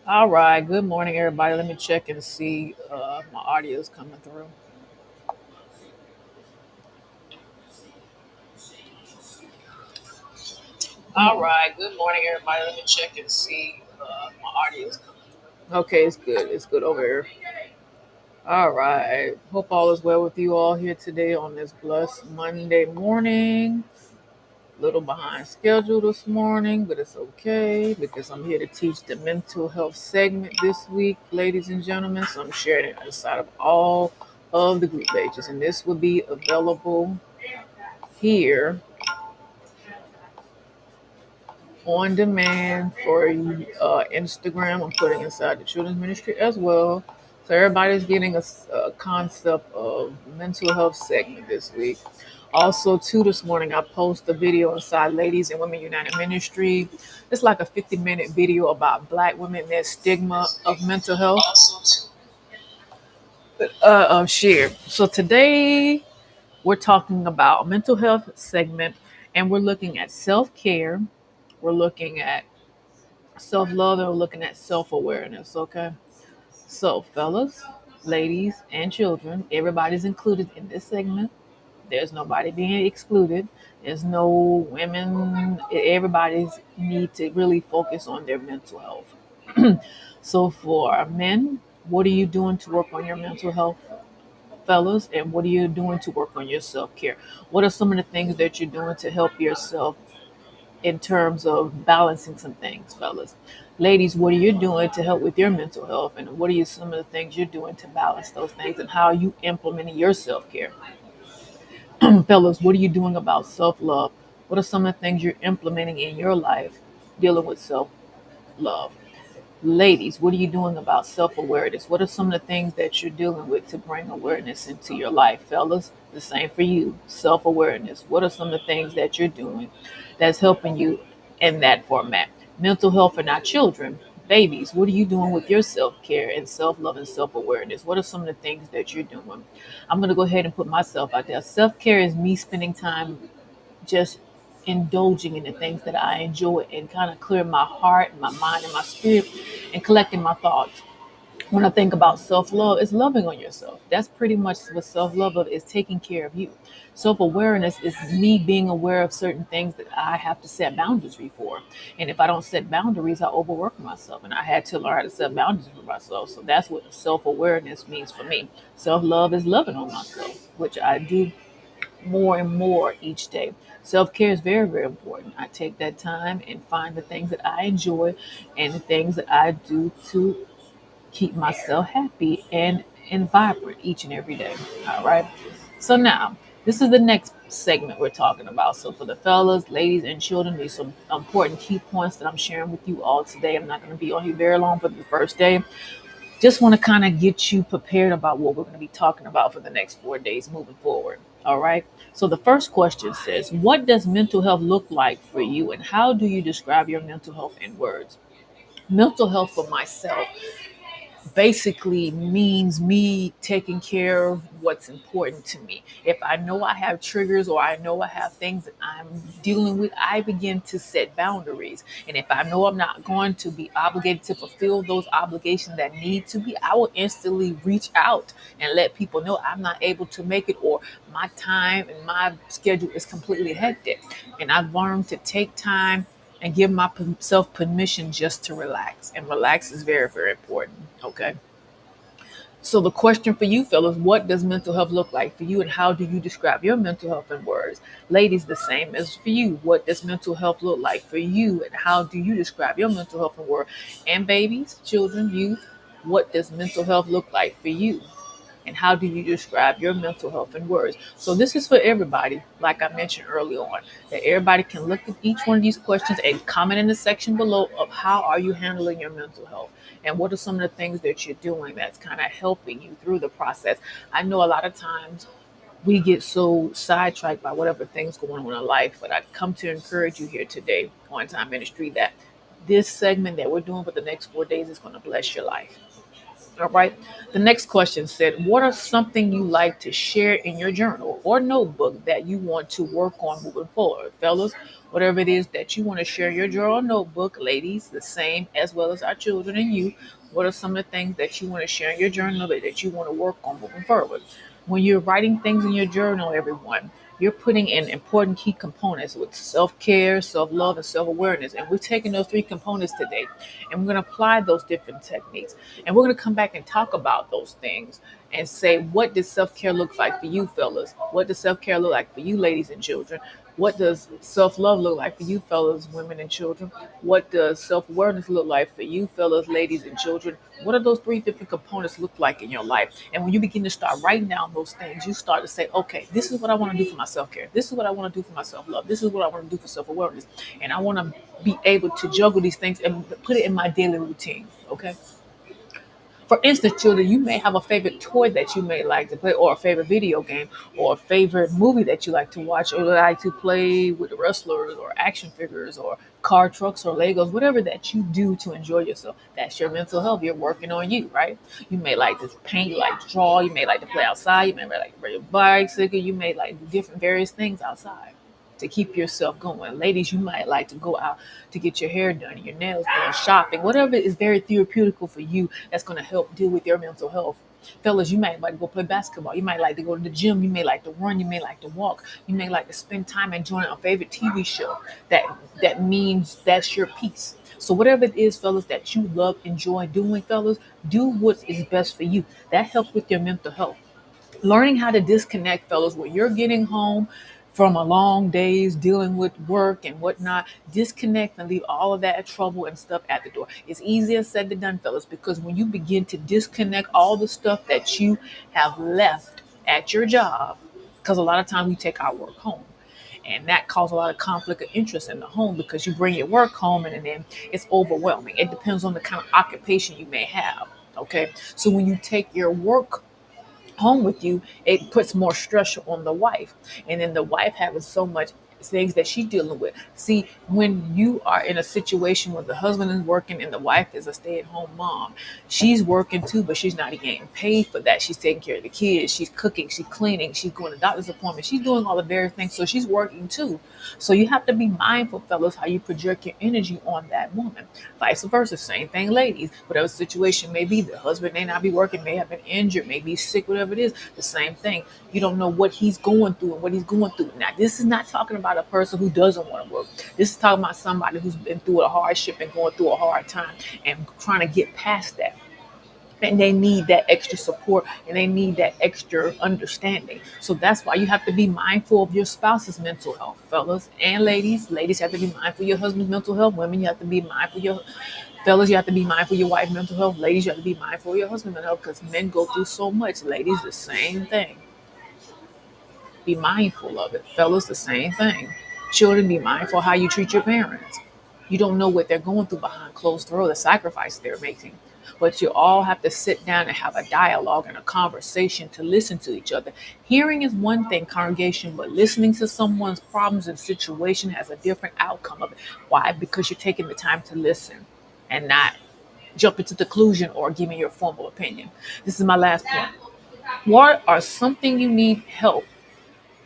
All right. Good morning, everybody. Let me check and see my audio is coming through. All right. Good morning, everybody. Let me check and see my audio is coming through. Okay, it's good. It's good over here. All right. Hope all is well with you all here today on this blessed Monday morning. Little behind schedule this morning, but it's okay because I'm here to teach the mental health segment this week, ladies and gentlemen. So I'm sharing it inside of all of the group pages, and this will be available here on demand for Instagram. I'm putting inside the children's ministry as well. So everybody's getting a concept of mental health segment this week. Also, too, this morning I post a video inside Ladies and Women United Ministry. It's like a 50-minute video about Black women and their stigma of mental health. Share. So today we're talking about mental health segment, and we're looking at self care. We're looking at self love, and we're looking at self awareness. Okay. So, fellas, ladies, and children, everybody's included in this segment. There's nobody being excluded. There's no women. Everybody's need to really focus on their mental health. So, for men, what are you doing to work on your mental health, fellas? And what are you doing to work on your self care? What are some of the things that you're doing to help yourself in terms of balancing some things, fellas? Ladies, what are you doing to help with your mental health? And what are you some of the things you're doing to balance those things? And how are you implementing your self care? Fellas, what are you doing about self love? What are some of the things you're implementing in your life dealing with self love? Ladies, what are you doing about self awareness? What are some of the things that you're dealing with to bring awareness into your life? Fellas, the same for you. Self awareness. What are some of the things that you're doing that's helping you in that format? Mental health for our children. Babies, what are you doing with your self care and self love and self awareness? What are some of the things that you're doing? I'm going to go ahead and put myself out there. Self care is me spending time just indulging in the things that I enjoy and kind of clear my heart, my mind, and my spirit and collecting my thoughts. When I think about self love, it's loving on yourself. That's pretty much what self love is, taking care of you. Self awareness is me being aware of certain things that I have to set boundaries for. And if I don't set boundaries, I overwork myself. And I had to learn how to set boundaries for myself. So that's what self awareness means for me. Self love is loving on myself, which I do more and more each day. Self care is very, very important. I take that time and find the things that I enjoy and the things that I do to keep myself happy and vibrant each and every day. All right. So now, this is the next segment we're talking about. So for the fellas, ladies, and children, these some important key points that I'm sharing with you all today. I'm not going to be on here very long for the first day. Just want to kind of get you prepared about what we're going to be talking about for the next 4 days moving forward. All right. So the first question says, what does mental health look like for you, and how do you describe your mental health in words? Mental health for myself basically means me taking care of what's important to me. If I know I have triggers or I know I have things that I'm dealing with, I begin to set boundaries. And if I know I'm not going to be obligated to fulfill those obligations that need to be, I will instantly reach out and let people know I'm not able to make it, or my time and my schedule is completely hectic. And I've learned to take time and give myself permission just to relax. And relax is very, very important. Okay. So the question for you, fellas, what does mental health look like for you, and how do you describe your mental health in words? Ladies, the same as for you. What does mental health look like for you, and how do you describe your mental health in words? And babies, children, youth, what does mental health look like for you? And how do you describe your mental health in words? So this is for everybody, like I mentioned early on, that everybody can look at each one of these questions and comment in the section below of how are you handling your mental health, and what are some of the things that you're doing that's kind of helping you through the process. I know a lot of times we get so sidetracked by whatever things going on in life, but I come to encourage you here today on Time Ministry that this segment that we're doing for the next 4 days is going to bless your life. All right. The next question said, what are something you like to share in your journal or notebook that you want to work on moving forward? Fellas, whatever it is that you want to share in your journal or notebook, ladies, the same as well as our children and you. What are some of the things that you want to share in your journal that you want to work on moving forward? When you're writing things in your journal, everyone, you're putting in important key components with self care, self love, and self awareness. And we're taking those three components today and we're going to apply those different techniques. And we're going to come back and talk about those things and say, what does self care look like for you, fellas? What does self care look like for you, ladies and children? What does self love look like for you, fellas, women, and children? What does self awareness look like for you, fellas, ladies, and children? What do those three different components look like in your life? And when you begin to start writing down those things, you start to say, okay, this is what I want to do for my self care. This is what I want to do for my self love. This is what I want to do for self awareness. And I want to be able to juggle these things and put it in my daily routine. Okay. For instance, children, you may have a favorite toy that you may like to play, or a favorite video game, or a favorite movie that you like to watch, or like to play with wrestlers, or action figures, or car trucks, or Legos, whatever that you do to enjoy yourself. That's your mental health. You're working on you, right? You may like to paint, you like to draw, you may like to play outside, you may like to ride your bicycle, you may like do different various things outside to keep yourself going. Ladies, you might like to go out to get your hair done, your nails done, shopping, whatever is very therapeutical for you that's going to help deal with your mental health. Fellas, you might like to go play basketball. You might like to go to the gym. You may like to run. You may like to walk. You may like to spend time enjoying a favorite TV show. That means that's your peace. So whatever it is, fellas, that you love, enjoy doing, fellas, do what is best for you. That helps with your mental health. Learning how to disconnect, fellas, when you're getting home from a long days dealing with work and whatnot, disconnect and leave all of that trouble and stuff at the door. It's easier said than done, fellas, because when you begin to disconnect all the stuff that you have left at your job, because a lot of times we take our work home. And that causes a lot of conflict of interest in the home because you bring your work home and then it's overwhelming. It depends on the kind of occupation you may have. Okay. So when you take your work home with you, it puts more stress on the wife. And then the wife having so much things that she's dealing with. See, when you are in a situation where the husband is working and the wife is a stay-at-home mom, she's working too, but she's not getting paid for that. She's taking care of the kids, she's cooking, she's cleaning, she's going to doctor's appointments, she's doing all the various things. So she's working too. So you have to be mindful, fellas, how you project your energy on that woman. Vice versa, same thing, ladies. Whatever situation may be, the husband may not be working, may have been injured, may be sick, whatever it is, the same thing. You don't know what he's going through and what he's going through. Now, this is not talking about a person who doesn't want to work. This is talking about somebody who's been through a hardship and going through a hard time and trying to get past that. And they need that extra support and they need that extra understanding. So that's why you have to be mindful of your spouse's mental health, fellas and ladies. Ladies have to be mindful of your husband's mental health. Women, you have to be mindful of your fellas, you have to be mindful of your wife's mental health. Ladies, you have to be mindful of your husband's mental health because men go through so much. Ladies, the same thing. Be mindful of it. Fellas, the same thing. Children, be mindful how you treat your parents. You don't know what they're going through behind closed doors, the sacrifice they're making. But you all have to sit down and have a dialogue and a conversation to listen to each other. Hearing is one thing, congregation, but listening to someone's problems and situation has a different outcome of it. Why? Because you're taking the time to listen and not jump into conclusion or giving your formal opinion. This is my last point. What are something you need help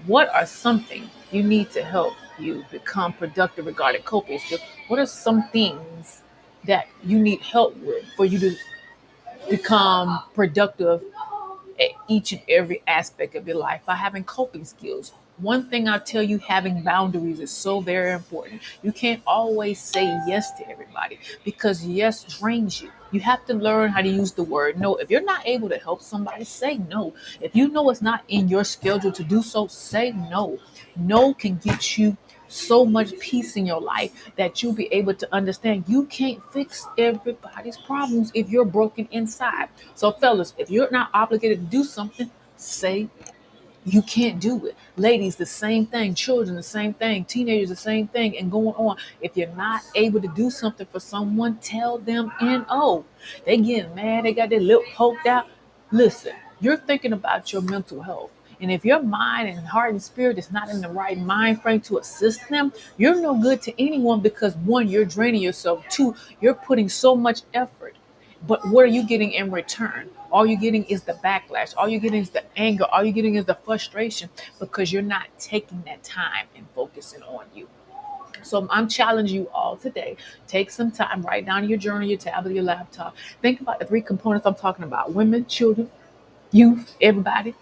what are something you need to help you become productive regarding coping skills? What are some things that you need help with for you to become productive at each and every aspect of your life by having coping skills? One thing I'll tell you, having boundaries is so very important. You can't always say yes to everybody because yes drains you. You have to learn how to use the word no. If you're not able to help somebody, say no. If you know it's not in your schedule to do so, say no. No can get you so much peace in your life that you'll be able to understand you can't fix everybody's problems if you're broken inside. So, fellas, if you're not obligated to do something, say you can't do it. Ladies, the same thing. Children, the same thing. Teenagers, the same thing. And going on. If you're not able to do something for someone, tell them no. They getting mad. They got their lip poked out. Listen, you're thinking about your mental health. And if your mind and heart and spirit is not in the right mind frame to assist them, you're no good to anyone because one, you're draining yourself. Two, you're putting so much effort But what are you getting in return? All you're getting is the backlash. All you're getting is the anger. All you're getting is the frustration because you're not taking that time and focusing on you. So I'm challenging you all today. Take some time, write down your journal, your tablet, your laptop. Think about the three components I'm talking about: women, children, youth, everybody.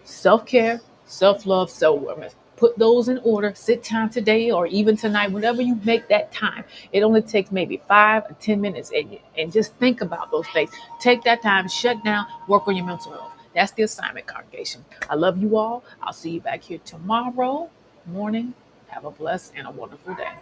Self-care, self-love, self-awareness. Put those in order. Sit down today or even tonight, whenever you make that time. It only takes maybe 5 or 10 minutes, and just think about those things. Take that time, shut down, work on your mental health. That's the assignment, congregation. I love you all. I'll see you back here tomorrow morning. Have a blessed and a wonderful day.